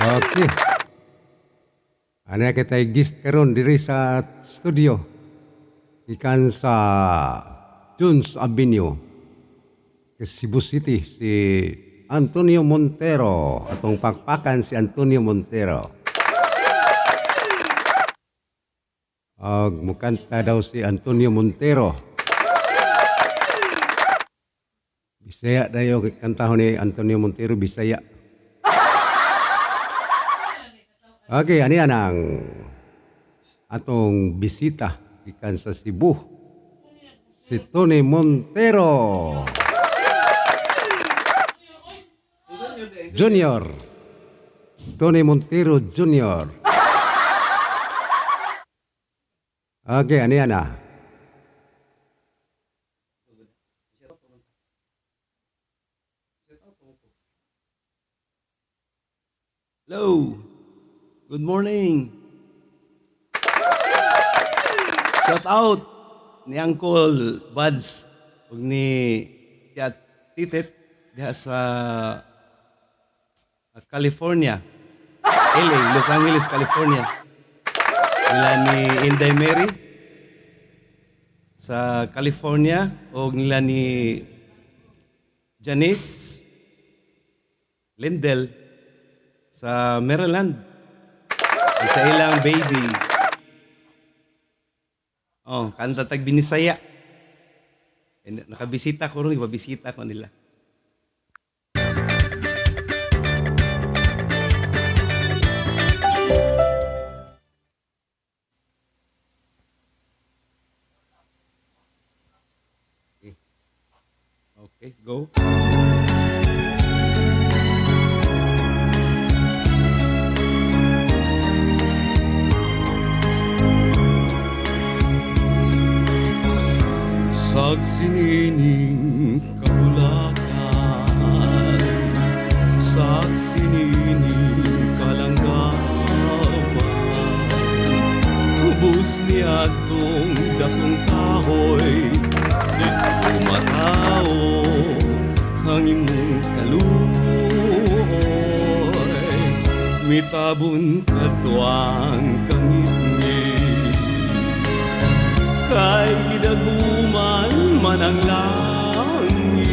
Okay. Ano kita gist karon diri sa studio. Ikan sa Jones Avenue. Cebu City si Antonio Montero. Atong pakpakan si Antonio Montero. Mukanta daw si Antonio Montero. Bisaya dayo kantahon ni Antonio Montero, Bisaya. Okay, ano yan ang atong bisita ikan sa Cebu. Si Tony Montero Junior. Tony Montero Junior. Okay, ano yan ah? Hello. Good morning. Shout out ni Uncle Buds ug ni Tia Titit diha sa California. LA, Los Angeles, California. Nila ni Inday Mary sa California ug nila ni Janice Lindell sa Maryland. Sa ilang baby. Kanta tag Binisaya. Nakabisita ko ron, ibabisita ko nila. Okay, go. Sagsinining kabulakan, sagsinining kalanggaman, ubos ni atong dakong kahoy, di tumatao ang imong kaluoy, mitabon kadwang kangitngit, kay daguman manang langit,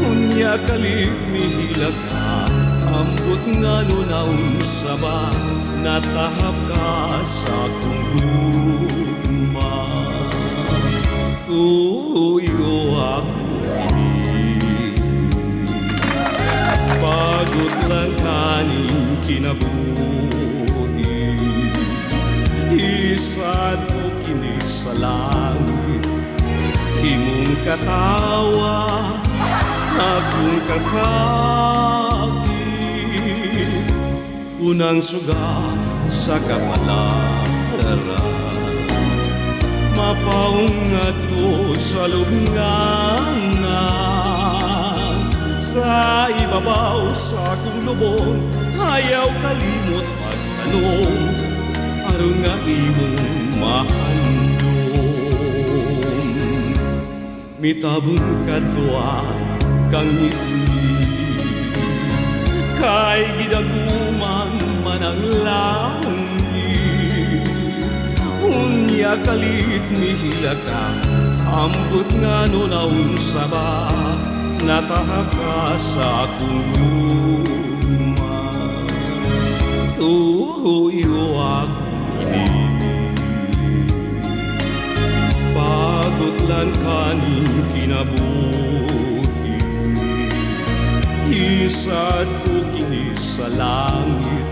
unya kalit mihila ka, ambot nga nunaon sa ba, natahap ka sa akong gugma. Tuyo ako pagod lang kaning kinabuhi, isad ko kini sa langit, himong katawa, akong kasakit, unang suga sa kapalaran, mapaong ato sa lubnganan, sa ibabaw sa akong lubong, ayaw kalimot pagtanong, aron nga imong mahandong. Mitabon kadwa kang ngiti, kay gidaguman man ang langit, unya kalit mihila ka, ambot nga nunaon sa ba, natahak ka sa akong luma. Tuyo ako kini, pagod lang kaning kinabuhi, isad ko kini sa langit,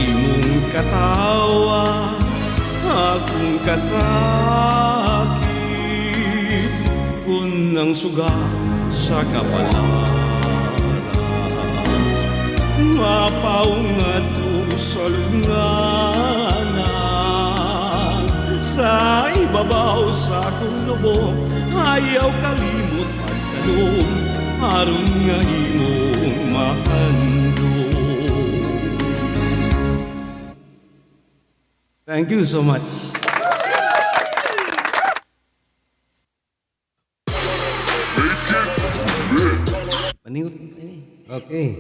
imong katawa, akong kasakit, unang suga sa kapalaran, mapaong ato sa lunganan, sa ibabaw sa akong lubong, ayaw kalimot pagtanong, aron nga imong mahandong. Thank you so much. Paniut ini. Okay.